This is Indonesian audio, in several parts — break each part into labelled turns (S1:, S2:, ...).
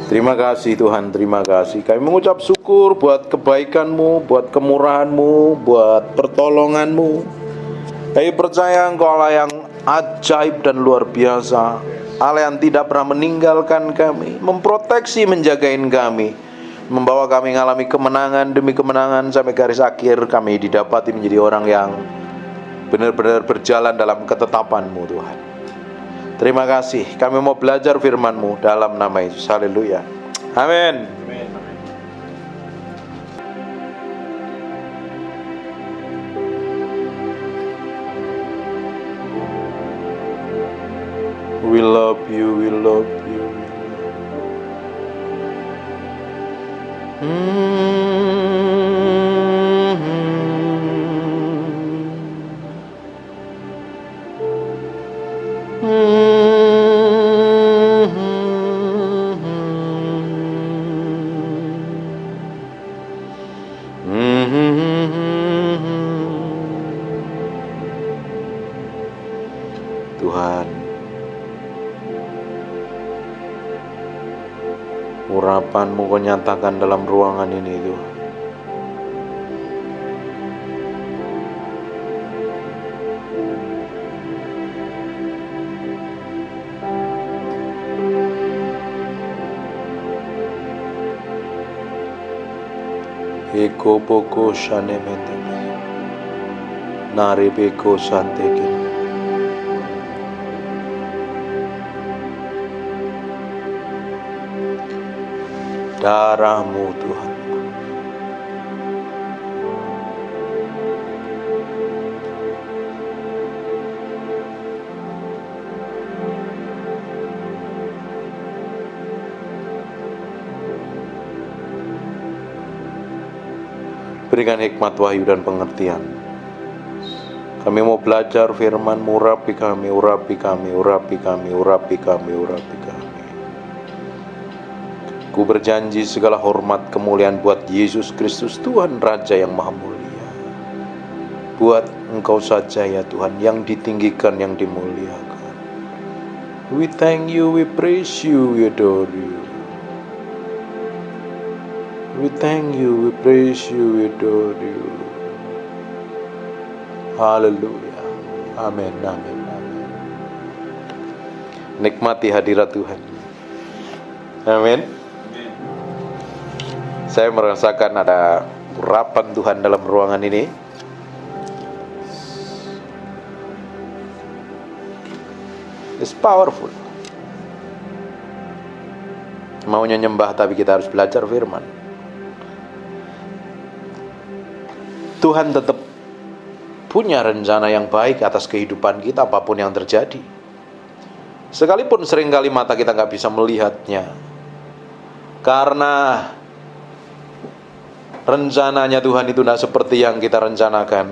S1: Terima kasih Tuhan, terima kasih. Kami mengucap syukur buat kebaikan-Mu, buat kemurahan-Mu, buat pertolongan-Mu. Kami percaya Engkau Allah yang ajaib dan luar biasa, Allah yang tidak pernah meninggalkan kami, memproteksi, menjagain kami, membawa kami mengalami kemenangan demi kemenangan sampai garis akhir. Kami didapati menjadi orang yang benar-benar berjalan dalam ketetapan-Mu Tuhan. Terima kasih, kami mau belajar firman-Mu dalam nama Yesus. Haleluya. Amin. We love you, we love you. Tuhan, urapan-Mu Kau nyatakan dalam ruangan ini Tuhan. Eko poko shanemete naribeko santeke. Darah-Mu Tuhan, berikan hikmat, wahyu, dan pengertian. Kami mau belajar firman-Mu. Urapi kami, urapi kami, urapi kami, urapi kami, urapi kami. Ku berjanji segala hormat kemuliaan buat Yesus Kristus, Tuhan Raja yang Maha Mulia. Buat Engkau saja ya Tuhan, yang ditinggikan, yang dimuliakan. We thank you, we praise you, we adore you. We thank you, we praise you, we adore you. Haleluya. Amin, amin, amin. Nikmati hadirat Tuhan. Amin. Saya merasakan ada urapan Tuhan dalam ruangan ini. It's powerful. Maunya nyembah tapi kita harus belajar firman. Tuhan tetap punya rencana yang baik atas kehidupan kita apapun yang terjadi. Sekalipun seringkali mata kita gak bisa melihatnya, karena rencananya Tuhan itu tidak seperti yang kita rencanakan.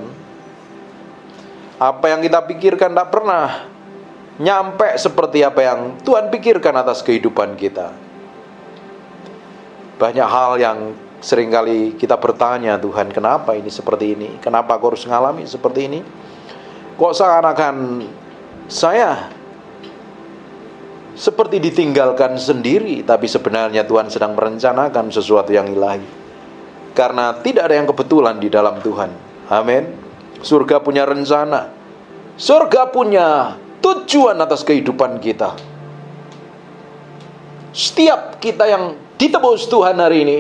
S1: Apa yang kita pikirkan tidak pernah nyampe seperti apa yang Tuhan pikirkan atas kehidupan kita. Banyak hal yang seringkali kita bertanya, Tuhan kenapa ini seperti ini? Kenapa aku harus mengalami seperti ini? Kok seakan-akan saya seperti ditinggalkan sendiri, tapi sebenarnya Tuhan sedang merencanakan sesuatu yang ilahi. Karena tidak ada yang kebetulan di dalam Tuhan. Amin. Surga punya rencana. Surga punya tujuan atas kehidupan kita. Setiap kita yang ditebus Tuhan hari ini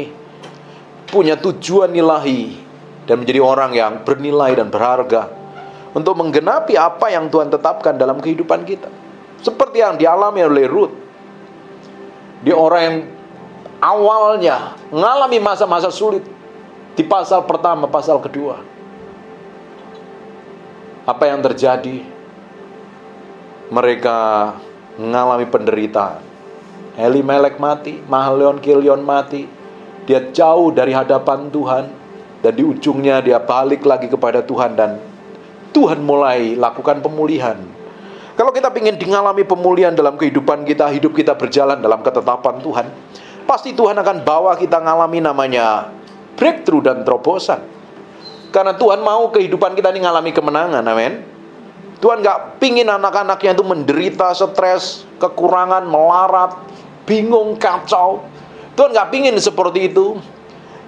S1: punya tujuan ilahi dan menjadi orang yang bernilai dan berharga untuk menggenapi apa yang Tuhan tetapkan dalam kehidupan kita. Seperti yang dialami oleh Ruth. Dia orang yang awalnya mengalami masa-masa sulit di pasal pertama, pasal kedua. Apa yang terjadi? Mereka mengalami penderitaan. Elimelek mati, Mahlon Kilion mati. Dia jauh dari hadapan Tuhan, dan di ujungnya dia balik lagi kepada Tuhan, dan Tuhan mulai lakukan pemulihan. Kalau kita ingin mengalami pemulihan dalam kehidupan kita, hidup kita berjalan dalam ketetapan Tuhan, pasti Tuhan akan bawa kita mengalami namanya breakthrough dan terobosan. Karena Tuhan mau kehidupan kita ini mengalami kemenangan, amin. Tuhan gak pingin anak-anaknya itu menderita, stres, kekurangan, melarat, bingung, kacau. Tuhan nggak pingin seperti itu.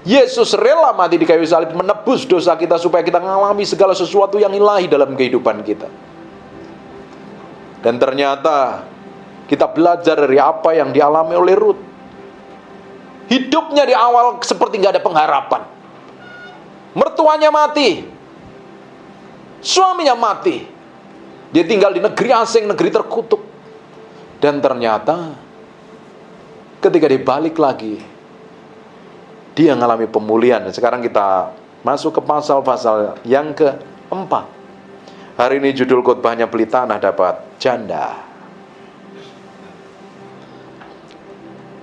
S1: Yesus rela mati di kayu salib menebus dosa kita supaya kita mengalami segala sesuatu yang ilahi dalam kehidupan kita. Dan ternyata kita belajar dari apa yang dialami oleh Rut. Hidupnya di awal seperti nggak ada pengharapan. Mertuanya mati, suaminya mati, dia tinggal di negeri asing, negeri terkutuk. Dan ternyata ketika dia balik lagi, dia mengalami pemulihan. Sekarang kita masuk ke pasal-pasal yang keempat. Hari ini judul khotbahnya beli tanah dapat janda.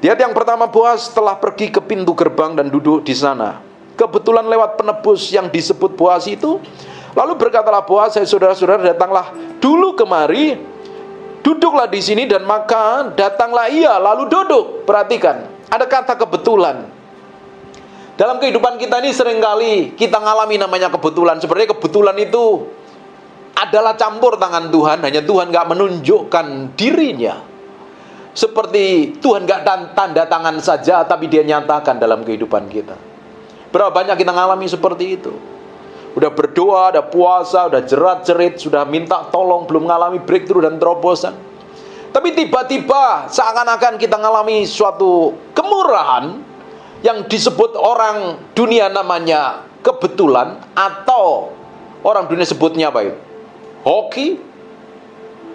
S1: Lihat yang pertama, Boaz telah pergi ke pintu gerbang dan duduk di sana. Kebetulan lewat penebus yang disebut Boaz itu. Lalu berkatalah Boaz, "Hai saudara-saudara, datanglah dulu kemari, duduklah di sini." Dan maka datanglah ia lalu duduk. Perhatikan, ada kata kebetulan. Dalam kehidupan kita ini seringkali kita ngalami namanya kebetulan. Sebenarnya kebetulan itu adalah campur tangan Tuhan. Hanya Tuhan gak menunjukkan dirinya. Seperti Tuhan gak tanda tangan saja, tapi dia nyatakan dalam kehidupan kita. Berapa banyak kita ngalami seperti itu. Udah berdoa, udah puasa, udah jerat-jerit, sudah minta tolong, belum ngalami breakthrough dan terobosan. Tapi tiba-tiba seakan-akan kita ngalami suatu kemurahan yang disebut orang dunia namanya kebetulan, atau orang dunia sebutnya apa itu? Hoki,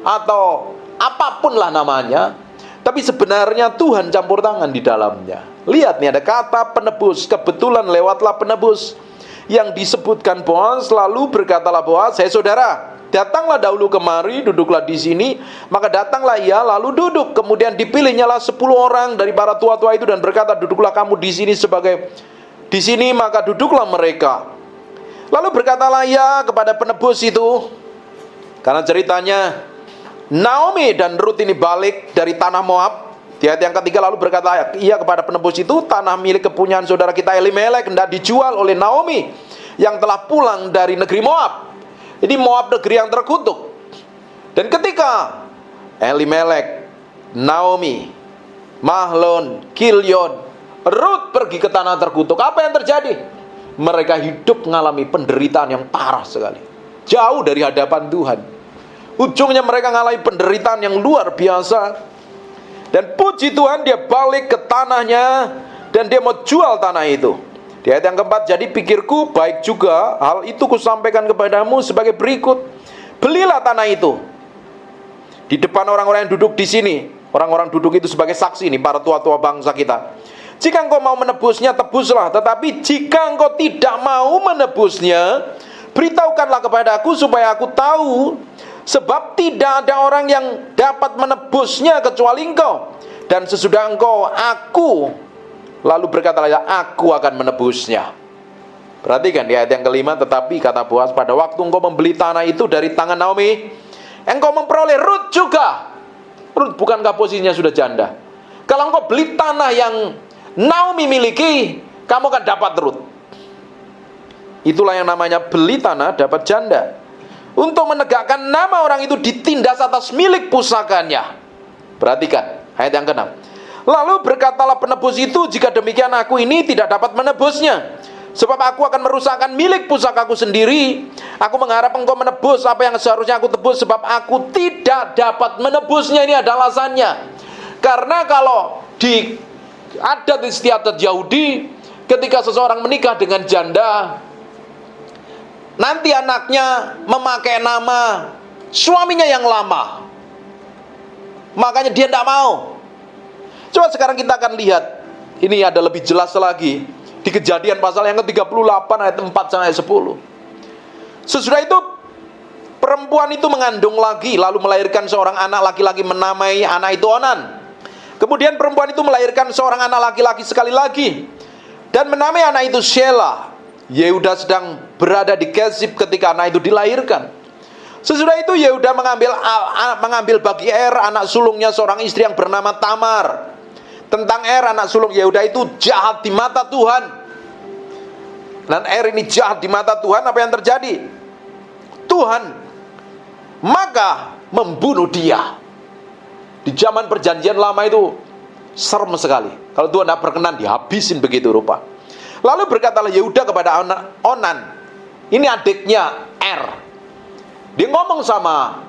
S1: atau apapun lah namanya. Tapi sebenarnya Tuhan campur tangan di dalamnya. Lihat nih, ada kata penebus. Kebetulan lewatlah penebus yang disebutkan Boaz. Lalu berkatalah Boaz, "Hai saudara, datanglah dahulu kemari, duduklah di sini." Maka datanglah ia lalu duduk. Kemudian dipilihnyalah 10 orang dari para tua-tua itu dan berkata, "Duduklah kamu di sini sebagai di sini." Maka duduklah mereka. Lalu berkatalah ia kepada penebus itu, karena ceritanya Naomi dan Rut ini balik dari tanah Moab. Di ayat yang ketiga, lalu berkata ia kepada penebus itu, "Tanah milik kepunyaan saudara kita Elimelek hendak dijual oleh Naomi yang telah pulang dari negeri Moab." Jadi Moab negeri yang terkutuk. Dan ketika Elimelek, Naomi, Mahlon, Kilyon, Rut pergi ke tanah terkutuk, apa yang terjadi? Mereka hidup mengalami penderitaan yang parah sekali, jauh dari hadapan Tuhan. Ujungnya mereka mengalami penderitaan yang luar biasa. Dan puji Tuhan, dia balik ke tanahnya dan dia mau jual tanah itu. Di ayat yang keempat, "Jadi pikirku baik juga hal itu kusampaikan kepadamu sebagai berikut. Belilah tanah itu di depan orang-orang yang duduk di sini." Orang-orang duduk itu sebagai saksi ini, para tua-tua bangsa kita. "Jika engkau mau menebusnya, tebuslah. Tetapi jika engkau tidak mau menebusnya, beritahukanlah kepadaku supaya aku tahu. Sebab tidak ada orang yang dapat menebusnya kecuali engkau. Dan sesudah engkau, aku." Lalu berkatalah, "Aku akan menebusnya." Perhatikan di ayat yang kelima, "Tetapi kata Boaz, pada waktu engkau membeli tanah itu dari tangan Naomi, engkau memperoleh Rut juga." Rut bukankah posisinya sudah janda? Kalau engkau beli tanah yang Naomi miliki, kamu akan dapat Rut. Itulah yang namanya beli tanah dapat janda. Untuk menegakkan nama orang itu ditindas atas milik pusakanya. Perhatikan ayat yang ke-6. "Lalu berkatalah penebus itu, jika demikian aku ini tidak dapat menebusnya. Sebab aku akan merusakkan milik pusakaku sendiri. Aku mengharap engkau menebus apa yang seharusnya aku tebus, sebab aku tidak dapat menebusnya." Ini ada alasannya. Karena kalau di adat istiadat Yahudi, ketika seseorang menikah dengan janda, nanti anaknya memakai nama suaminya yang lama. Makanya dia tidak mau. Coba sekarang kita akan lihat. Ini ada lebih jelas lagi di Kejadian pasal yang ke-38 ayat 4 sampai 10. Sesudah itu perempuan itu mengandung lagi, lalu melahirkan seorang anak laki-laki, menamai anak itu Onan. Kemudian perempuan itu melahirkan seorang anak laki-laki sekali lagi dan menamai anak itu Shelah. Yehuda sedang berada di Kesib ketika anak itu dilahirkan. Sesudah itu Yehuda mengambil bagi anak sulungnya seorang istri yang bernama Tamar. Tentang anak sulung Yehuda itu jahat di mata Tuhan. Dan ini jahat di mata Tuhan, apa yang terjadi? Tuhan maka membunuh dia. Di zaman perjanjian lama itu Serem sekali. Kalau Tuhan tidak berkenan, dihabisin begitu rupa. Lalu berkatalah Yehuda kepada Onan, ini adiknya Er. Dia ngomong sama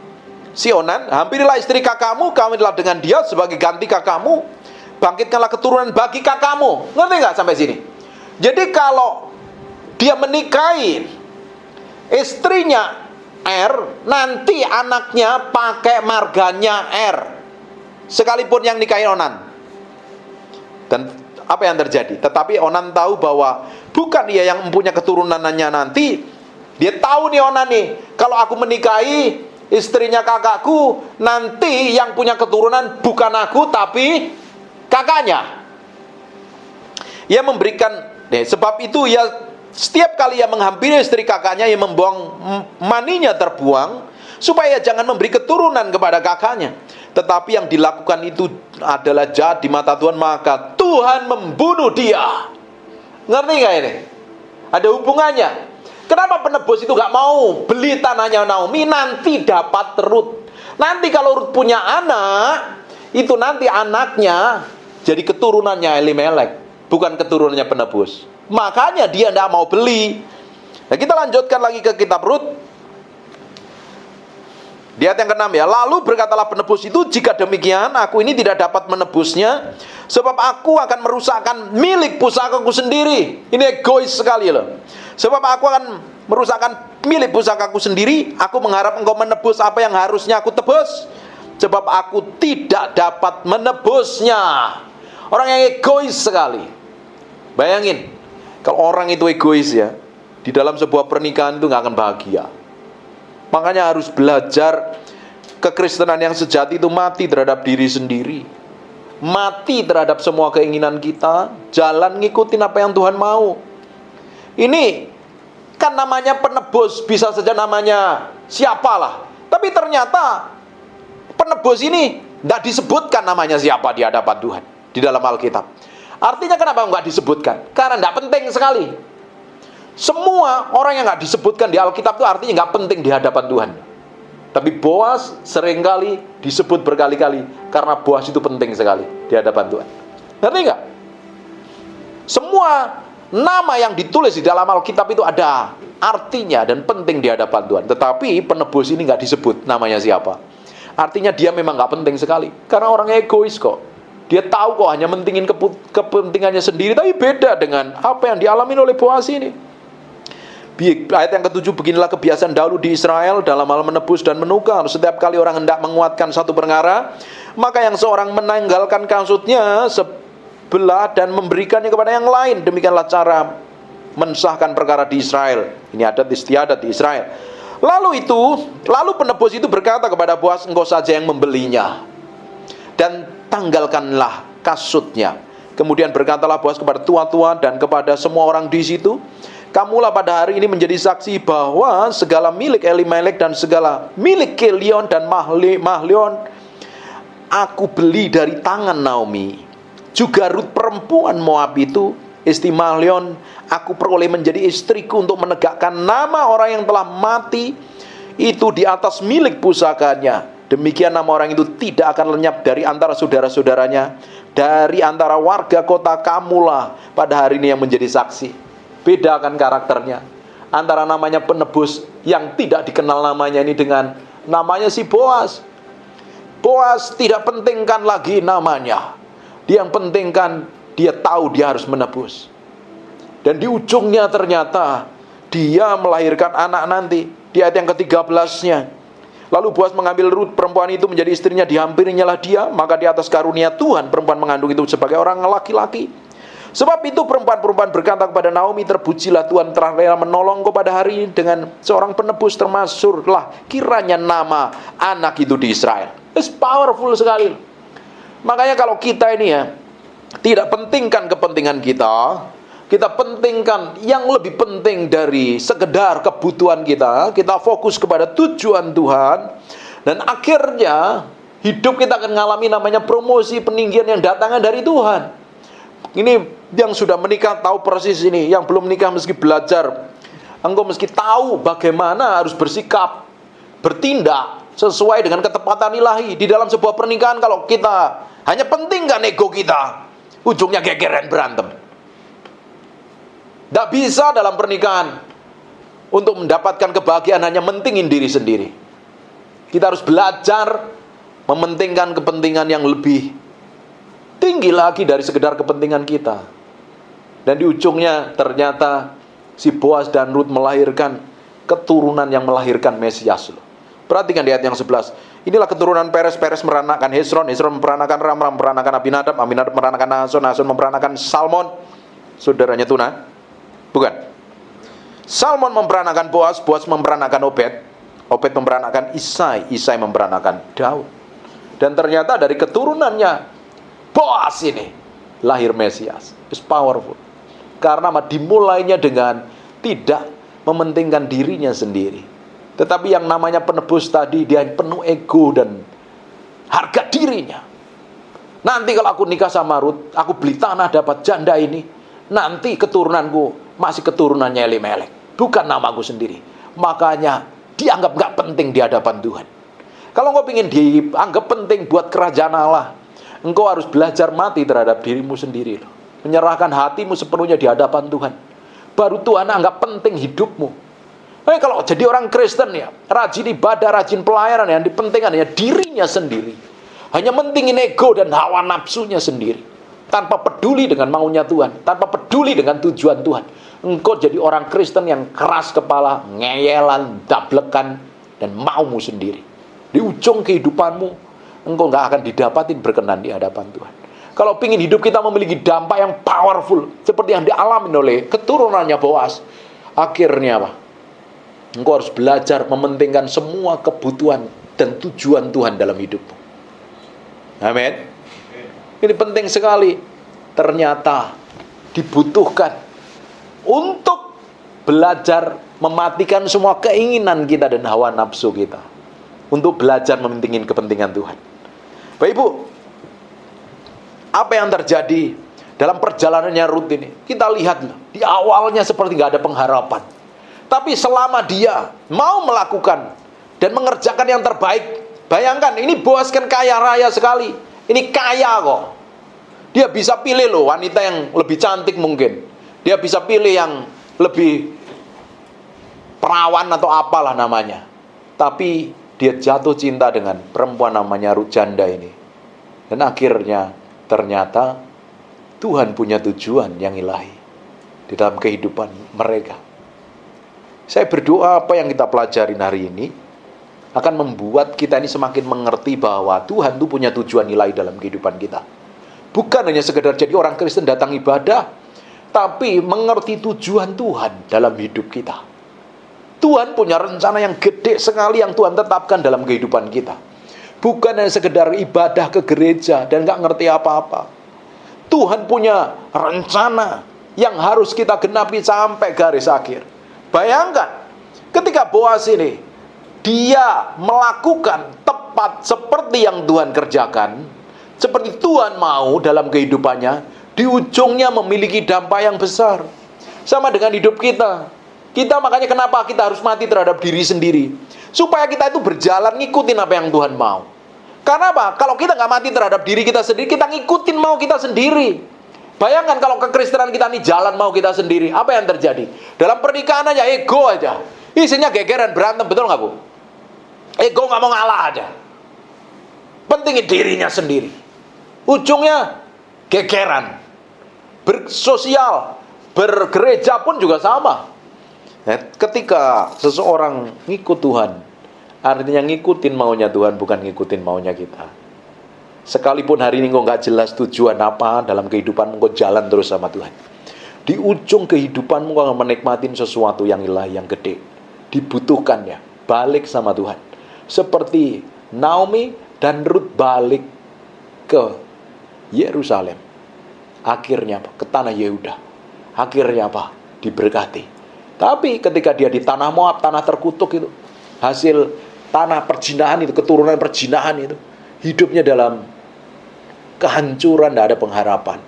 S1: si Onan, hampirilah istri kakakmu, kawinlah dengan dia sebagai ganti kakakmu, bangkitkanlah keturunan bagi kakakmu. Ngerti nggak sampai sini? Jadi kalau dia menikahi istrinya Er, nanti anaknya pakai marganya Er, sekalipun yang nikahi Onan. Dan apa yang terjadi? Tetapi Onan tahu bahwa bukan dia yang mempunyai keturunannya nanti. Dia tahu nih Onan nih, kalau aku menikahi istrinya kakakku, nanti yang punya keturunan bukan aku tapi kakaknya. Ia memberikan, sebab itu ya setiap kali ia menghampiri istri kakaknya, ia membuang maninya terbuang, supaya jangan memberi keturunan kepada kakaknya. Tetapi yang dilakukan itu adalah jahat di mata Tuhan, maka Tuhan membunuh dia. Ngerti gak ini? Ada hubungannya. Kenapa penebus itu gak mau beli tanahnya Naomi? Nanti dapat Rut. Nanti kalau Rut punya anak, itu nanti anaknya jadi keturunannya Elimelek, bukan keturunannya penebus. Makanya dia gak mau beli. Nah, kita lanjutkan lagi ke kitab Rut. Di ayat yang ke-6 ya. Lalu berkatalah penebus itu, jika demikian aku ini tidak dapat menebusnya, sebab aku akan merusakkan milik pusakaku sendiri. Ini egois sekali loh. Sebab aku akan merusakkan milik pusakaku sendiri. Aku mengharap engkau menebus apa yang harusnya aku tebus, sebab aku tidak dapat menebusnya. Orang yang egois sekali. Bayangin, kalau orang itu egois ya, di dalam sebuah pernikahan itu gak akan bahagia. Makanya harus belajar kekristenan yang sejati itu mati terhadap diri sendiri, mati terhadap semua keinginan kita, jalan ngikutin apa yang Tuhan mau. Ini kan namanya penebus, bisa saja namanya siapalah, tapi ternyata penebus ini tidak disebutkan namanya siapa di hadapan Tuhan di dalam Alkitab. Artinya kenapa nggak disebutkan? Karena tidak penting sekali. Semua orang yang nggak disebutkan di Alkitab itu artinya nggak penting di hadapan Tuhan. Tapi Boas seringkali disebut berkali-kali, karena Boas itu penting sekali di hadapan Tuhan. Ngerti nggak? Semua nama yang ditulis di dalam Alkitab itu ada artinya dan penting di hadapan Tuhan. Tetapi penebus ini nggak disebut namanya siapa. Artinya dia memang nggak penting sekali, karena orangnya egois kok. Dia tahu kok hanya mentingin kepentingannya sendiri. Tapi beda dengan apa yang dialami oleh Boas ini. Ayat yang ke-7, beginilah kebiasaan dahulu di Israel dalam hal menebus dan menukar. Setiap kali orang hendak menguatkan satu perkara, maka yang seorang menanggalkan kasutnya sebelah dan memberikannya kepada yang lain. Demikianlah cara mensahkan perkara di Israel. Ini adat istiadat di Israel. Lalu penebus itu berkata kepada Boas, engkau saja yang membelinya, dan tanggalkanlah kasutnya. Kemudian berkatalah Boas kepada tua-tua dan kepada semua orang di situ, kamulah pada hari ini menjadi saksi bahwa segala milik Elimelek dan segala milik Kelion dan Mahlion aku beli dari tangan Naomi. Juga Rut perempuan Moab itu, istri Mahlion, aku peroleh menjadi istriku untuk menegakkan nama orang yang telah mati itu di atas milik pusakanya. Demikian nama orang itu tidak akan lenyap dari antara saudara-saudaranya, dari antara warga kota. Kamulah pada hari ini yang menjadi saksi. Bedakan karakternya antara namanya penebus yang tidak dikenal namanya ini dengan namanya si Boas. Boas tidak pentingkan lagi namanya. Dia yang pentingkan dia tahu dia harus menebus. Dan di ujungnya ternyata dia melahirkan anak nanti. Di ayat yang ke-13-nya, lalu Boas mengambil Rut perempuan itu menjadi istrinya, dihampirinya lah dia. Maka di atas karunia Tuhan perempuan mengandung itu sebagai orang laki-laki. Sebab itu perempuan-perempuan berkata kepada Naomi, terpujilah Tuhan telah rela menolong kau pada hari ini dengan seorang penebus, termasuklah kiranya nama anak itu di Israel. It's powerful sekali. Makanya kalau kita ini ya tidak pentingkan kepentingan kita, kita pentingkan yang lebih penting dari sekedar kebutuhan kita. Kita fokus kepada tujuan Tuhan, dan akhirnya hidup kita akan mengalami namanya promosi, peninggian yang datangnya dari Tuhan. Ini yang sudah menikah tahu persis ini. Yang belum menikah meski belajar, engkau meski tahu bagaimana harus bersikap, bertindak sesuai dengan ketepatan ilahi. Di dalam sebuah pernikahan, kalau kita Hanya pentingkan ego kita, ujungnya gegeran berantem. Tidak bisa dalam pernikahan untuk mendapatkan kebahagiaan hanya mentingin diri sendiri. Kita harus belajar mementingkan kepentingan yang lebih tinggi lagi dari sekedar kepentingan kita. Dan di ujungnya ternyata si Boas dan Rut melahirkan keturunan yang melahirkan Mesias. Perhatikan di ayat yang 11. Inilah keturunan Peres. Peres meranakan Hezron. Hezron memperanakan Ram. Ram memperanakan Abinadab. Abinadab memperanakan Nahson. Nahson memperanakan Salmon. Saudaranya Tuna? Bukan. Salmon memperanakan Boas. Boas memperanakan Obed. Obed memperanakan Isai. Isai memperanakan Daud. Dan ternyata dari keturunannya Boas ini lahir Mesias. It's powerful. Karena dimulainya dengan tidak mementingkan dirinya sendiri. Tetapi yang namanya penebus tadi, dia penuh ego dan harga dirinya. Nanti kalau aku nikah sama Rut, aku beli tanah dapat janda ini, nanti keturunanku masih keturunannya Elimelek, bukan namaku sendiri. Makanya dianggap gak penting di hadapan Tuhan. Kalau engkau ingin dianggap penting buat kerajaan Allah, engkau harus belajar mati terhadap dirimu sendiri loh. Menyerahkan hatimu sepenuhnya di hadapan Tuhan. Baru Tuhan anggap penting hidupmu. Kalau jadi orang Kristen ya, rajin ibadah, rajin pelayanan, yang dipentingkan ya dirinya sendiri. Hanya mentingin ego dan hawa nafsunya sendiri. Tanpa peduli dengan maunya Tuhan, tanpa peduli dengan tujuan Tuhan. Engkau jadi orang Kristen yang keras kepala, ngeyelan, dablekan, dan maumu sendiri. Di ujung kehidupanmu, engkau gak akan didapatin berkenan di hadapan Tuhan. Kalau ingin hidup kita memiliki dampak yang powerful, seperti yang dialami oleh keturunannya Boas, akhirnya apa? Engkau harus belajar mementingkan semua kebutuhan dan tujuan Tuhan dalam hidupmu. Amin. Ini penting sekali. Ternyata dibutuhkan untuk belajar mematikan semua keinginan kita dan hawa nafsu kita. Untuk belajar mementingin kepentingan Tuhan. Bapak Ibu, apa yang terjadi dalam perjalanannya Rut ini? Kita lihat di awalnya seperti gak ada pengharapan. Tapi selama dia mau melakukan dan mengerjakan yang terbaik, bayangkan ini Boas kan kaya raya sekali. Ini kaya kok. Dia bisa pilih loh wanita yang lebih cantik mungkin. Dia bisa pilih yang lebih perawan atau apalah namanya. Tapi dia jatuh cinta dengan perempuan namanya Rut janda ini. Dan akhirnya ternyata Tuhan punya tujuan yang ilahi di dalam kehidupan mereka. Saya berdoa apa yang kita pelajarin hari ini akan membuat kita ini semakin mengerti bahwa Tuhan itu punya tujuan ilahi dalam kehidupan kita. Bukan hanya sekedar jadi orang Kristen datang ibadah, tapi mengerti tujuan Tuhan dalam hidup kita. Tuhan punya rencana yang gede sekali yang Tuhan tetapkan dalam kehidupan kita. Bukan hanya sekedar ibadah ke gereja dan gak ngerti apa-apa. Tuhan punya rencana yang harus kita genapi sampai garis akhir. Bayangkan, ketika Boas ini, dia melakukan tepat seperti yang Tuhan kerjakan, seperti Tuhan mau dalam kehidupannya, di ujungnya memiliki dampak yang besar. Sama dengan hidup kita. Kita makanya kenapa kita harus mati terhadap diri sendiri. Supaya kita itu berjalan ngikutin apa yang Tuhan mau. Karena apa? Kalau kita nggak mati terhadap diri kita sendiri, kita ngikutin mau kita sendiri. Bayangkan kalau kekristenan kita nih jalan mau kita sendiri, apa yang terjadi? Dalam pernikahan aja ego aja, isinya gegeran berantem, betul nggak Bu? Ego nggak mau ngalah aja, pentingin dirinya sendiri. Ujungnya gegeran. Bersosial, bergereja pun juga sama. Ketika seseorang ngikut Tuhan, artinya ngikutin maunya Tuhan, bukan ngikutin maunya kita. Sekalipun hari ini kau gak jelas tujuan apa dalam kehidupanmu, kau jalan terus sama Tuhan. Di ujung kehidupanmu kau akan menikmatin sesuatu yang ilahi, yang gede. Dibutuhkannya, balik sama Tuhan. Seperti Naomi dan Rut balik ke Yerusalem. Akhirnya apa? Ke tanah Yehuda. Akhirnya apa? Diberkati. Tapi ketika dia di tanah Moab, tanah terkutuk itu, hasil tanah perjinahan itu, keturunan perjinahan itu, hidupnya dalam kehancuran, tidak ada pengharapan.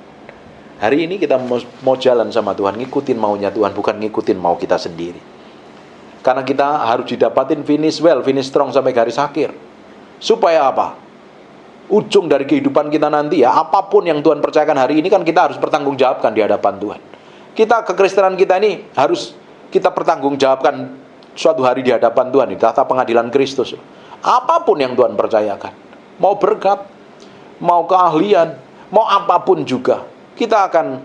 S1: Hari ini kita mau jalan sama Tuhan, ngikutin maunya Tuhan, bukan ngikutin mau kita sendiri. Karena kita harus didapatin finish well, finish strong sampai garis akhir. Supaya apa? ujung dari kehidupan kita nanti ya, apapun yang Tuhan percayakan hari ini kan kita harus pertanggungjawabkan di hadapan Tuhan. Kita, kekristenan kita ini harus kita pertanggungjawabkan suatu hari di hadapan Tuhan, di tahta pengadilan Kristus. Apapun yang Tuhan percayakan, mau berkat, mau keahlian, mau apapun juga, kita akan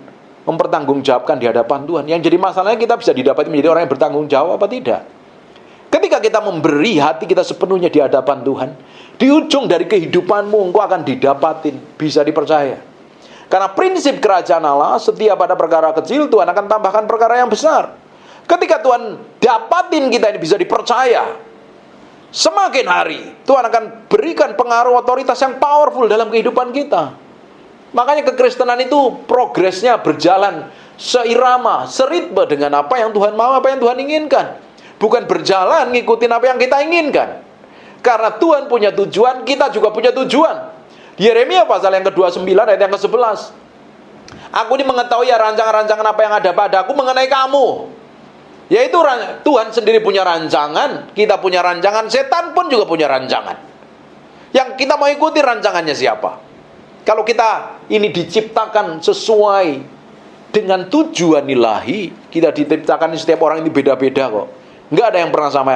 S1: mempertanggungjawabkan di hadapan Tuhan. Yang jadi masalahnya kita bisa didapati menjadi orang yang bertanggung jawab apa tidak. Ketika kita memberi hati kita sepenuhnya di hadapan Tuhan, di ujung dari kehidupanmu engkau akan didapatin, bisa dipercaya. Karena prinsip kerajaan Allah, setiap pada perkara kecil Tuhan akan tambahkan perkara yang besar. Ketika Tuhan dapatin kita ini bisa dipercaya, semakin hari Tuhan akan berikan pengaruh otoritas yang powerful dalam kehidupan kita. Makanya kekristenan itu progresnya berjalan seirama, seritme dengan apa yang Tuhan mau, apa yang Tuhan inginkan. Bukan berjalan ngikutin apa yang kita inginkan. Karena Tuhan punya tujuan, kita juga punya tujuan. Yeremia pasal yang ke-29 ayat yang ke-11. Aku ini mengetahui ya rancangan-rancangan apa yang ada padaku mengenai kamu. Yaitu Tuhan sendiri punya rancangan, kita punya rancangan, setan pun juga punya rancangan. Yang kita mau ikuti rancangannya siapa? Kalau kita ini diciptakan sesuai dengan tujuan ilahi, kita diciptakan setiap orang ini beda-beda kok. Nggak ada yang pernah sama.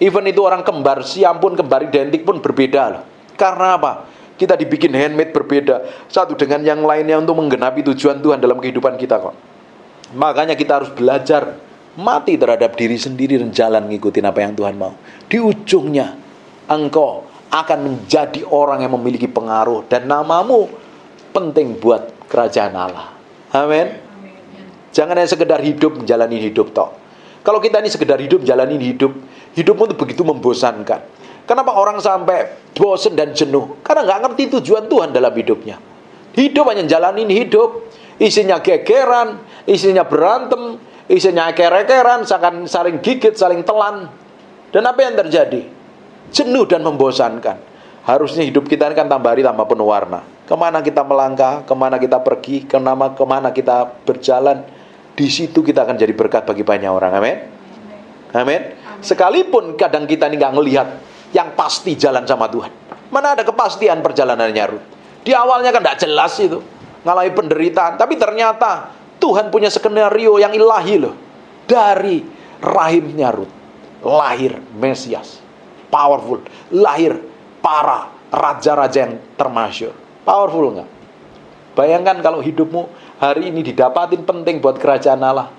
S1: Even itu orang kembar siam pun, kembar identik pun berbeda loh. Karena apa? Kita dibikin handmade berbeda satu dengan yang lainnya untuk menggenapi tujuan Tuhan dalam kehidupan kita kok. Makanya kita harus belajar mati terhadap diri sendiri dan jalan ngikutin apa yang Tuhan mau. Di ujungnya engkau akan menjadi orang yang memiliki pengaruh dan namamu penting buat kerajaan Allah. Amin. Jangan hanya sekedar hidup menjalani hidup toh. Kalau kita ini sekedar hidup menjalani hidupmu itu begitu membosankan. Kenapa orang sampai bosan dan jenuh? Karena nggak ngerti tujuan Tuhan dalam hidupnya. Hidup hanya jalanin hidup, isinya gegeran, isinya berantem, isinya eker-ekeran, saling gigit, saling telan. Dan apa yang terjadi? Jenuh dan membosankan. Harusnya hidup kita ini kan tambah hari tambah penuh warna. Kemana kita melangkah, kemana kita pergi, kemana kita berjalan, di situ kita akan jadi berkat bagi banyak orang. Amin. Amin. Sekalipun kadang kita ini nggak ngelihat yang pasti jalan sama Tuhan. Mana ada kepastian perjalanannya Rut? Di awalnya kan nggak jelas itu, ngalami penderitaan. Tapi ternyata Tuhan punya skenario yang ilahi loh. Dari rahimnya Rut lahir Mesias, powerful. Lahir para raja-raja yang termasyhur. Powerful nggak? Bayangkan kalau hidupmu hari ini didapatin penting buat kerajaan Allah.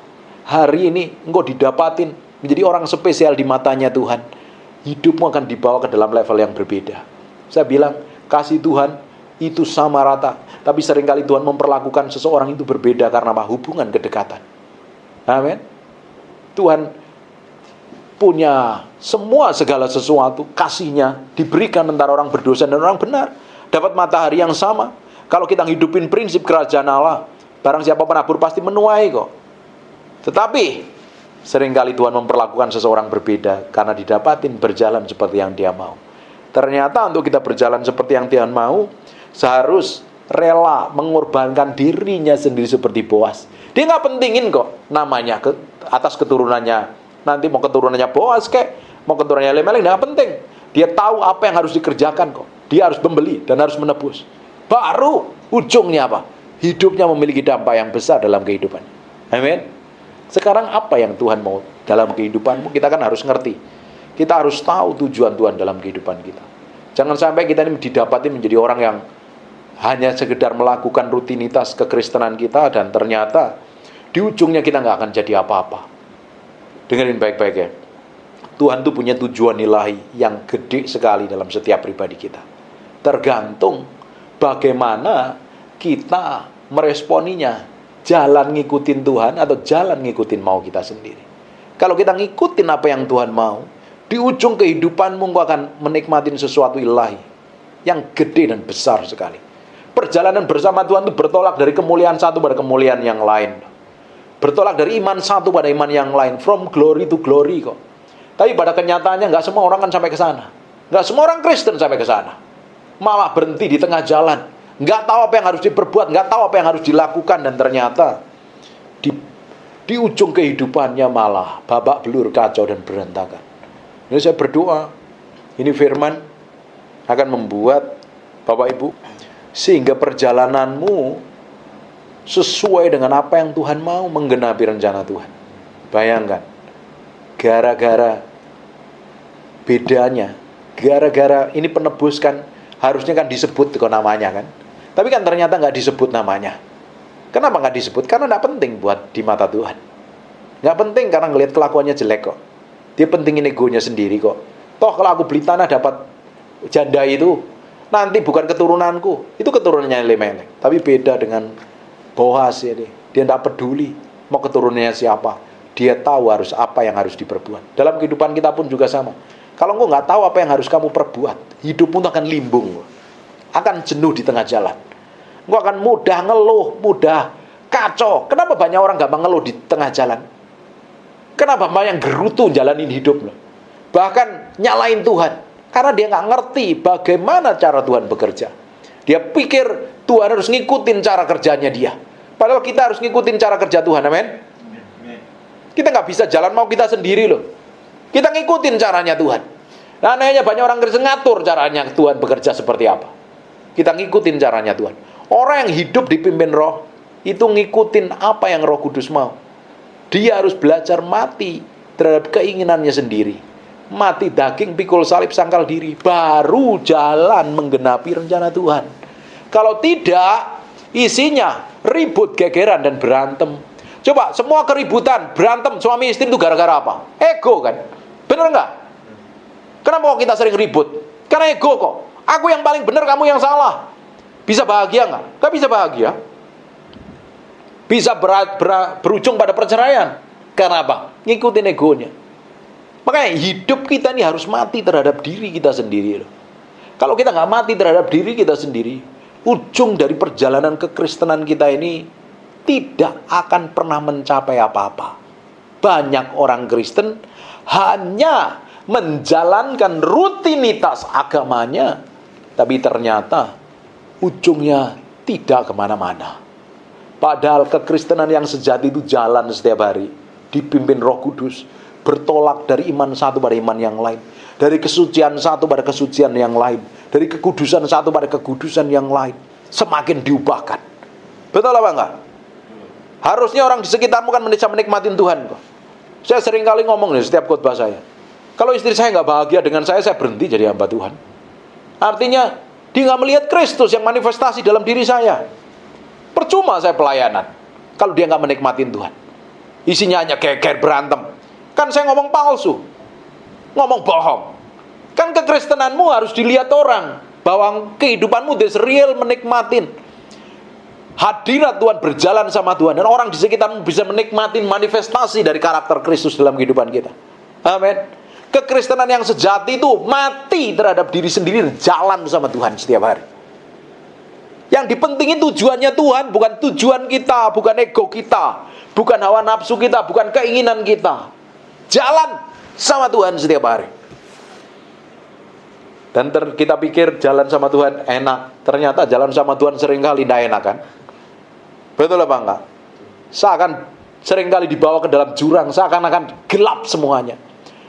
S1: Hari ini engkau didapatin menjadi orang spesial di matanya Tuhan. Hidupmu akan dibawa ke dalam level yang berbeda. Saya bilang, kasih Tuhan itu sama rata. Tapi seringkali Tuhan memperlakukan seseorang itu berbeda karena apa? Hubungan kedekatan. Amin. Tuhan punya semua segala sesuatu, kasihnya diberikan antara orang berdosa dan orang benar. Dapat matahari yang sama. Kalau kita hidupin prinsip kerajaan Allah, barang siapa penabur pasti menuai kok. Tetapi seringkali Tuhan memperlakukan seseorang berbeda karena didapatin berjalan seperti yang dia mau. Ternyata untuk kita berjalan seperti yang Tuhan mau, seharus rela mengorbankan dirinya sendiri seperti Boas. Dia nggak pentingin kok namanya atas keturunannya. Nanti mau keturunannya Boas kek, mau keturunannya Elimelek, nggak penting. Dia tahu apa yang harus dikerjakan kok. Dia harus membeli dan harus menebus. Baru ujungnya apa? Hidupnya memiliki dampak yang besar dalam kehidupan. Amin. Sekarang apa yang Tuhan mau dalam kehidupanmu? Kita kan harus ngerti. Kita harus tahu tujuan Tuhan dalam kehidupan kita. Jangan sampai kita ini didapati menjadi orang yang hanya sekedar melakukan rutinitas kekristenan kita dan ternyata di ujungnya kita nggak akan jadi apa-apa. Dengerin baik-baik ya. Tuhan tuh punya tujuan ilahi yang gede sekali dalam setiap pribadi kita. Tergantung bagaimana kita meresponinya, jalan ngikutin Tuhan atau jalan ngikutin mau kita sendiri. Kalau kita ngikutin apa yang Tuhan mau, di ujung kehidupanmu engkau akan menikmatin sesuatu ilahi yang gede dan besar sekali. Perjalanan bersama Tuhan itu bertolak dari kemuliaan satu pada kemuliaan yang lain. Bertolak dari iman satu pada iman yang lain, from glory to glory kok. Tapi pada kenyataannya nggak semua orang kan sampai ke sana. Nggak semua orang Kristen sampai ke sana. Malah berhenti di tengah jalan, nggak tahu apa yang harus diperbuat, nggak tahu apa yang harus dilakukan, dan ternyata di ujung kehidupannya malah babak belur, kacau dan berantakan. Ini saya berdoa, ini firman akan membuat Bapak Ibu, sehingga perjalananmu sesuai dengan apa yang Tuhan mau, menggenapi rencana Tuhan. Bayangkan, gara-gara bedanya, gara-gara ini penebus kan harusnya kan disebut kok namanya kan, tapi kan ternyata nggak disebut namanya. Kenapa nggak disebut? Karena nggak penting buat di mata Tuhan. Nggak penting karena ngelihat kelakuannya jelek kok. Dia pentingin egonya sendiri kok. Toh kalau aku beli tanah dapat janda itu, nanti bukan keturunanku, itu keturunannya Elimelek. Tapi beda dengan Boas ini. Dia tidak peduli mau keturunannya siapa. Dia tahu harus apa yang harus diperbuat. Dalam kehidupan kita pun juga sama. Kalau engkau nggak tahu apa yang harus kamu perbuat, hidupmu akan limbung, akan jenuh di tengah jalan. Engkau akan mudah ngeluh, mudah kacau. Kenapa banyak orang nggak mengeluh di tengah jalan? Kenapa banyak gerutu jalanin hidup? Bahkan nyalain Tuhan. Karena dia nggak ngerti bagaimana cara Tuhan bekerja. Dia pikir Tuhan harus ngikutin cara kerjanya dia. Padahal kita harus ngikutin cara kerja Tuhan, amin? Kita nggak bisa jalan mau kita sendiri loh. Kita ngikutin caranya Tuhan. Nah, anehnya banyak orang Kristen ngatur caranya Tuhan bekerja seperti apa. Kita ngikutin caranya Tuhan. Orang yang hidup dipimpin roh, itu ngikutin apa yang Roh Kudus mau. Dia harus belajar mati terhadap keinginannya sendiri. Mati daging, pikul salib, sangkal diri. Baru jalan menggenapi rencana Tuhan. Kalau tidak, isinya ribut, gegeran, dan berantem. Coba, semua keributan, berantem, suami istri itu gara-gara apa? Ego kan? Bener nggak? Kenapa kita sering ribut? Karena ego kok. Aku yang paling benar, kamu yang salah. Bisa bahagia nggak? Nggak bisa bahagia. Bisa berujung pada perceraian. Karena apa? Ngikutin egonya. Makanya hidup kita ini harus mati terhadap diri kita sendiri. Kalau kita nggak mati terhadap diri kita sendiri, ujung dari perjalanan kekristenan kita ini tidak akan pernah mencapai apa-apa. Banyak orang Kristen hanya menjalankan rutinitas agamanya, tapi ternyata ujungnya tidak kemana-mana. Padahal kekristenan yang sejati itu jalan setiap hari, dipimpin Roh Kudus, bertolak dari iman satu pada iman yang lain, dari kesucian satu pada kesucian yang lain, dari kekudusan satu pada kekudusan yang lain, semakin diubahkan. Betul apa enggak? Harusnya orang di sekitarmu kan bisa menikmatin Tuhan kok. Saya sering kali ngomong nih setiap khotbah saya, kalau istri saya nggak bahagia dengan saya berhenti jadi hamba Tuhan. Artinya dia nggak melihat Kristus yang manifestasi dalam diri saya. Percuma saya pelayanan kalau dia nggak menikmatin Tuhan. Isinya hanya geger berantem. Kan saya ngomong palsu, ngomong bohong. Kan kekristenanmu harus dilihat orang, bahwa kehidupanmu is real, menikmatin hadirat Tuhan, berjalan sama Tuhan, dan orang di sekitarmu bisa menikmatin manifestasi dari karakter Kristus dalam kehidupan kita. Amin. Kekristenan yang sejati itu mati terhadap diri sendiri, jalan sama Tuhan setiap hari. Yang dipentingin tujuannya Tuhan, bukan tujuan kita, bukan ego kita, bukan hawa nafsu kita, bukan keinginan kita. Jalan sama Tuhan setiap hari. Dan kita pikir jalan sama Tuhan enak, ternyata jalan sama Tuhan seringkali tidak enak kan? Betul apa enggak? Seakan seringkali dibawa ke dalam jurang, seakan-akan gelap semuanya.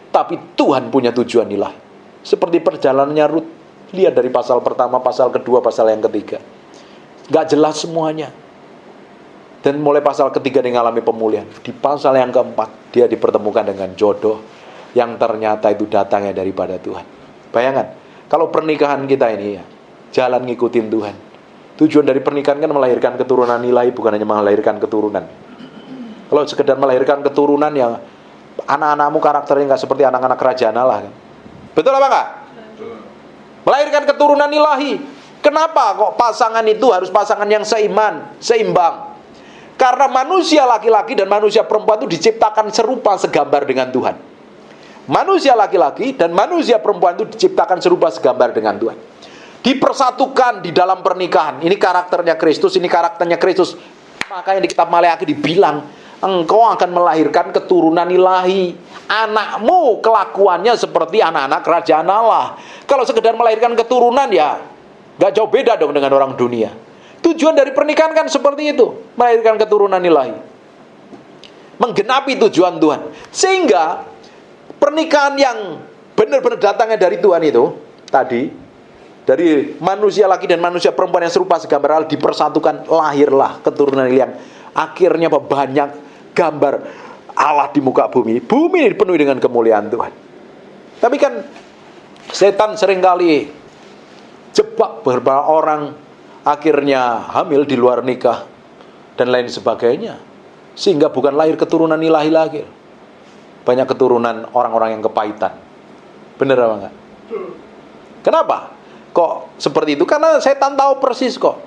S1: Tapi Tuhan punya tujuan ilahi. Seperti perjalanannya Rut. Lihat dari pasal pertama, pasal kedua, pasal yang ketiga. Gak jelas semuanya. Dan mulai pasal ketiga dia mengalami pemulihan. Di pasal yang keempat, dia dipertemukan dengan jodoh yang ternyata itu datangnya daripada Tuhan. Bayangkan, kalau pernikahan kita ini ya, jalan ngikutin Tuhan. Tujuan dari pernikahan kan melahirkan keturunan ilahi, bukan hanya melahirkan keturunan. Kalau sekedar melahirkan keturunan yang anak-anakmu karakternya nggak seperti anak-anak kerajaan Allah kan? Betul apa enggak? Melahirkan keturunan ilahi. Kenapa kok pasangan itu harus pasangan yang seimbang? Karena manusia laki-laki dan manusia perempuan itu diciptakan serupa segambar dengan Tuhan. Manusia laki-laki dan manusia perempuan itu diciptakan serupa segambar dengan Tuhan. Dipersatukan di dalam pernikahan. Ini karakternya Kristus, ini karakternya Kristus. Makanya di kitab Maleakhi dibilang, engkau akan melahirkan keturunan ilahi. Anakmu kelakuannya seperti anak-anak kerajaan Allah. Kalau sekedar melahirkan keturunan ya gak jauh beda dong dengan orang dunia. Tujuan dari pernikahan kan seperti itu, melahirkan keturunan ilahi, menggenapi tujuan Tuhan. Sehingga pernikahan yang benar-benar datangnya dari Tuhan itu tadi Dari manusia laki dan manusia perempuan yang serupa segambar Allah dipersatukan, lahirlah keturunan yang akhirnya banyak gambar Allah di muka bumi. Bumi ini dipenuhi dengan kemuliaan Tuhan. Tapi kan setan seringkali jebak beberapa orang, akhirnya hamil di luar nikah dan lain sebagainya, sehingga bukan lahir keturunan ilahi lagi. Banyak keturunan orang-orang yang kepahitan. Bener apa enggak? Kenapa kok seperti itu? Karena setan tahu persis kok,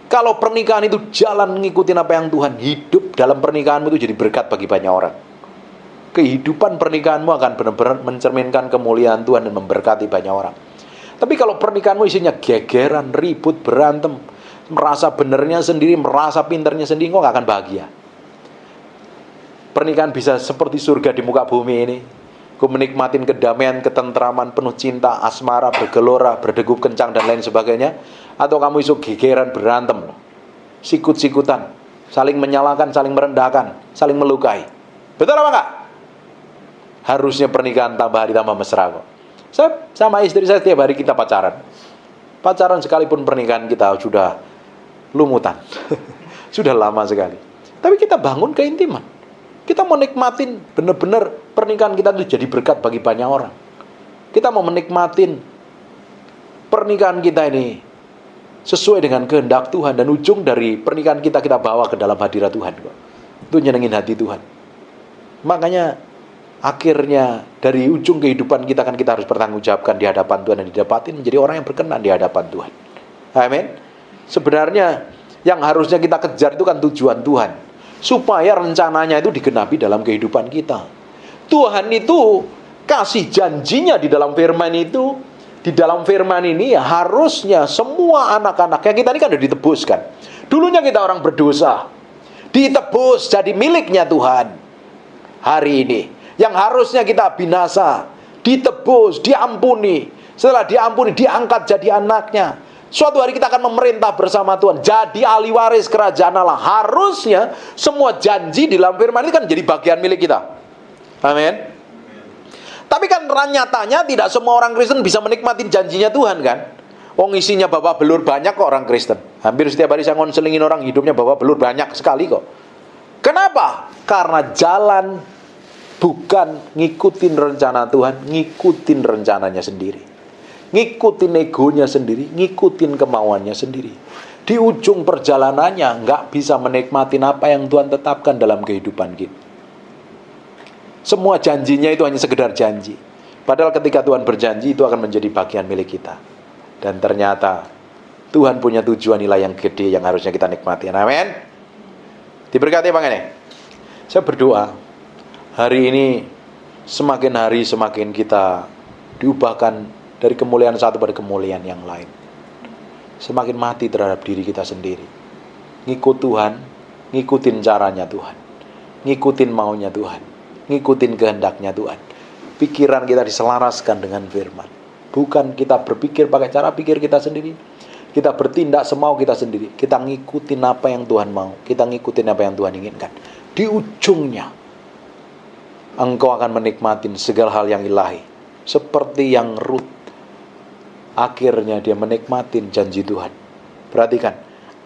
S1: kalau pernikahan itu jalan ngikutin apa yang Tuhan, hidup dalam pernikahanmu itu jadi berkat bagi banyak orang. Kehidupan pernikahanmu akan benar-benar mencerminkan kemuliaan Tuhan dan memberkati banyak orang. Tapi kalau pernikahanmu isinya gegeran, ribut, berantem, merasa benernya sendiri, merasa pinternya sendiri, kok gak akan bahagia. Pernikahan bisa seperti surga di muka bumi ini. Kau menikmatin kedamaian, ketentraman, penuh cinta, asmara, bergelora, berdegup kencang, dan lain sebagainya. Atau kamu isu gegeran, berantem, sikut-sikutan, saling menyalahkan, saling merendahkan, saling melukai. Betul apa enggak? Harusnya pernikahan tambah hari tambah mesra kok. Saya sama istri saya tiap hari kita pacaran. Pacaran sekalipun pernikahan kita sudah lumutan. Sudah lama sekali. Tapi kita bangun keintiman. Kita mau nikmatin benar-benar pernikahan kita itu jadi berkat bagi banyak orang. Kita mau menikmatin pernikahan kita ini sesuai dengan kehendak Tuhan, dan ujung dari pernikahan kita bawa ke dalam hadirat Tuhan kok. Itu nyenengin hati Tuhan. Makanya akhirnya dari ujung kehidupan kita kan kita harus bertanggungjawabkan di hadapan Tuhan dan didapatin menjadi orang yang berkenan di hadapan Tuhan. Amin. Sebenarnya yang harusnya kita kejar itu kan tujuan Tuhan, supaya rencananya itu digenapi dalam kehidupan kita. Tuhan itu kasih janjinya di dalam firman itu. Di dalam firman ini harusnya semua anak-anaknya kita ini kan sudah ditebuskan. Dulunya kita orang berdosa, ditebus jadi miliknya Tuhan. Hari ini yang harusnya kita binasa, ditebus, diampuni. Setelah diampuni, diangkat jadi anaknya. Suatu hari kita akan memerintah bersama Tuhan, jadi ahli waris kerajaan Allah. Harusnya semua janji di dalam firman ini kan jadi bagian milik kita. Amin. Tapi kan nyatanya tidak semua orang Kristen bisa menikmati janjinya Tuhan kan. Wong isinya babak belur banyak kok orang Kristen. Hampir setiap hari saya ngonselingin orang hidupnya babak belur banyak sekali kok. Kenapa? Karena jalan bukan ngikutin rencana Tuhan, ngikutin rencananya sendiri, ngikutin egonya sendiri, ngikutin kemauannya sendiri. Di ujung perjalanannya nggak bisa menikmati apa yang Tuhan tetapkan dalam kehidupan kita. Semua janjinya itu hanya sekedar janji. Padahal ketika Tuhan berjanji itu akan menjadi bagian milik kita. Dan ternyata Tuhan punya tujuan nilai yang gede yang harusnya kita nikmati. Amin. Diberkati Bang ini. Saya berdoa hari ini semakin hari semakin kita diubahkan dari kemuliaan satu pada kemuliaan yang lain. Semakin mati terhadap diri kita sendiri. Ngikut Tuhan, ngikutin caranya Tuhan, ngikutin maunya Tuhan, ngikutin kehendaknya Tuhan. Pikiran kita diselaraskan dengan firman. Bukan kita berpikir pakai cara pikir kita sendiri. Kita bertindak semau kita sendiri. Kita ngikutin apa yang Tuhan mau. Kita ngikutin apa yang Tuhan inginkan. Di ujungnya engkau akan menikmati segala hal yang ilahi. Seperti yang Ruth, akhirnya dia menikmati janji Tuhan. Perhatikan,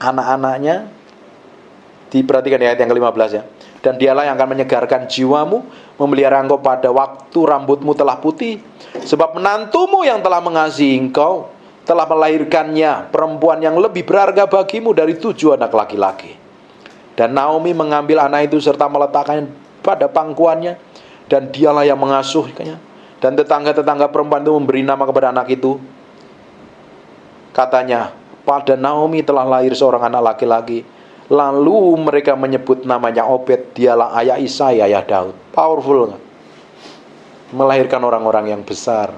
S1: anak-anaknya, diperhatikan di ayat yang ke-15 ya. Dan dialah yang akan menyegarkan jiwamu, memelihara engkau pada waktu rambutmu telah putih. Sebab menantumu yang telah mengasihi engkau telah melahirkannya perempuan yang lebih berharga bagimu dari 7 anak laki-laki. Dan Naomi mengambil anak itu serta meletakkannya pada pangkuannya, dan dialah yang mengasuhnya. Dan tetangga-tetangga perempuan itu memberi nama kepada anak itu. Katanya, pada Naomi telah lahir seorang anak laki-laki. Lalu mereka menyebut namanya Obed, dialah ayah Isai, ayah Daud. Powerful gak? Melahirkan orang-orang yang besar.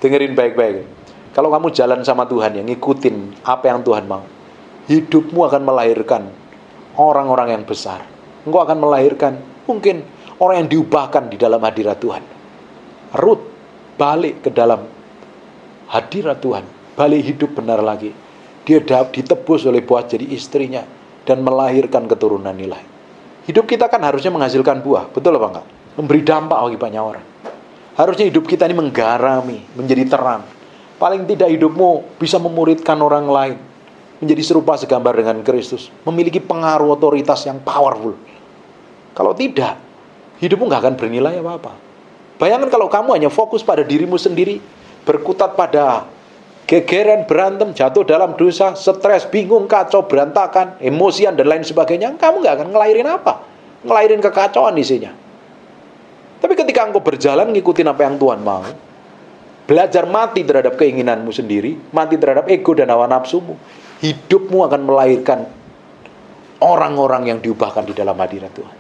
S1: Dengerin baik-baik. Kalau kamu jalan sama Tuhan, yang ngikutin apa yang Tuhan mau, hidupmu akan melahirkan orang-orang yang besar. Engkau akan melahirkan mungkin orang yang diubahkan di dalam hadirat Tuhan. Ruth balik ke dalam hadirat Tuhan, balik hidup benar lagi. Dia ditebus oleh Boaz jadi istrinya dan melahirkan keturunan nilai. Hidup kita kan harusnya menghasilkan buah, betul apa enggak? Memberi dampak bagi banyak orang. Harusnya hidup kita ini menggarami, menjadi terang. Paling tidak hidupmu bisa memuridkan orang lain, menjadi serupa segambar dengan Kristus, memiliki pengaruh otoritas yang powerful. Kalau tidak, hidupmu nggak akan bernilai apa-apa. Bayangkan kalau kamu hanya fokus pada dirimu sendiri, berkutat pada gegeran, berantem, jatuh dalam dosa, stres, bingung, kacau, berantakan, emosian, dan lain sebagainya, kamu nggak akan ngelahirin apa? Ngelahirin kekacauan isinya. Tapi ketika engkau berjalan ngikutin apa yang Tuhan mau, belajar mati terhadap keinginanmu sendiri, mati terhadap ego dan hawa nafsumu, hidupmu akan melahirkan orang-orang yang diubahkan di dalam hadirat Tuhan.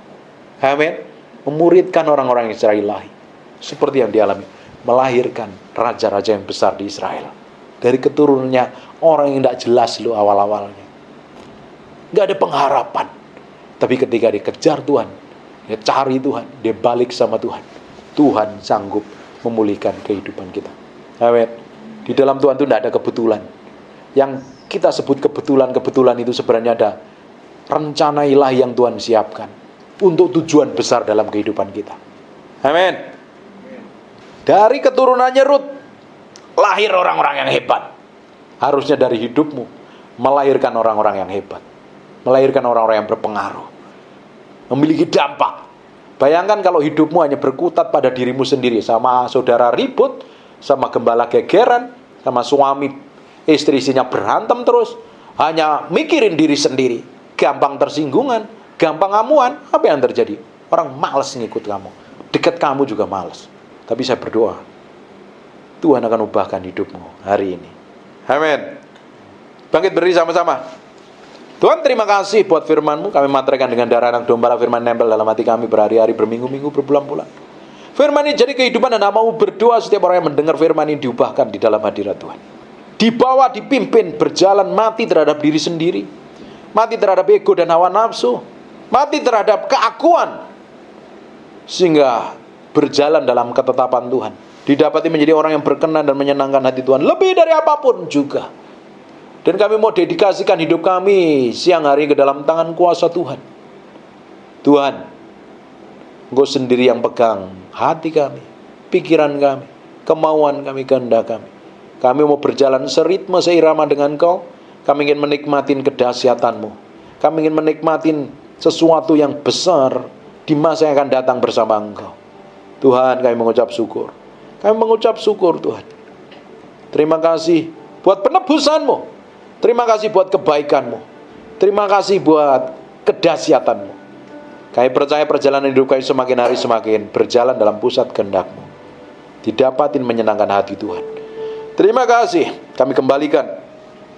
S1: Amin. Memuridkan orang-orang yang secara ilahi, seperti yang dialami, melahirkan raja-raja yang besar di Israel. Dari keturunannya orang yang tidak jelas lu awal-awalnya, nggak ada pengharapan. Tapi ketika dikejar Tuhan, dia cari Tuhan, dia balik sama Tuhan, Tuhan sanggup memulihkan kehidupan kita. Amin. Di dalam Tuhan itu tidak ada kebetulan. Yang kita sebut kebetulan-kebetulan itu sebenarnya ada rencana ilahi yang Tuhan siapkan untuk tujuan besar dalam kehidupan kita. Amin. Dari keturunannya Rut lahir orang-orang yang hebat. Harusnya dari hidupmu melahirkan orang-orang yang hebat, melahirkan orang-orang yang berpengaruh, memiliki dampak. Bayangkan kalau hidupmu hanya berkutat pada dirimu sendiri, sama saudara ribut, sama gembala gegeran, sama suami istri-istrinya berantem terus, hanya mikirin diri sendiri, gampang tersinggungan, gampang amuan, apa yang terjadi? Orang malas ngikut kamu, dekat kamu juga malas. Tapi saya berdoa, Tuhan akan ubahkan hidupmu hari ini. Amin. Bangkit berdiri sama-sama. Tuhan, terima kasih buat firman-Mu. Kami materaikan dengan darah anak domba, firman nempel dalam hati kami berhari-hari, berminggu-minggu, berbulan-bulan. Firman ini jadi kehidupan, dan mau berdoa setiap orang yang mendengar firman ini diubahkan di dalam hadirat Tuhan. Dibawa, dipimpin, berjalan, mati terhadap diri sendiri, mati terhadap ego dan hawa nafsu, mati terhadap keakuan, sehingga berjalan dalam ketetapan Tuhan, didapati menjadi orang yang berkenan dan menyenangkan hati Tuhan lebih dari apapun juga. Dan kami mau dedikasikan hidup kami siang hari ke dalam tangan kuasa Tuhan. Tuhan, Engkau sendiri yang pegang hati kami, pikiran kami, kemauan kami, kehendak kami. Kami mau berjalan seritme, seirama dengan Engkau. Kami ingin menikmatin kedahsyatan-Mu. Kami ingin menikmatin sesuatu yang besar di masa yang akan datang bersama Engkau. Tuhan, kami mengucap syukur. Kami mengucap syukur, Tuhan. Terima kasih buat penebusan-Mu. Terima kasih buat kebaikan-Mu. Terima kasih buat kedahsyatan-Mu. Kami percaya perjalanan hidup kami semakin hari semakin berjalan dalam pusat kehendak-Mu, didapatin menyenangkan hati Tuhan. Terima kasih. Kami kembalikan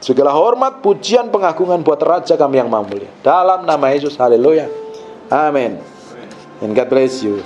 S1: segala hormat, pujian, pengagungan buat Raja kami yang maha mulia. Dalam nama Yesus, haleluya. Amin. And God bless you.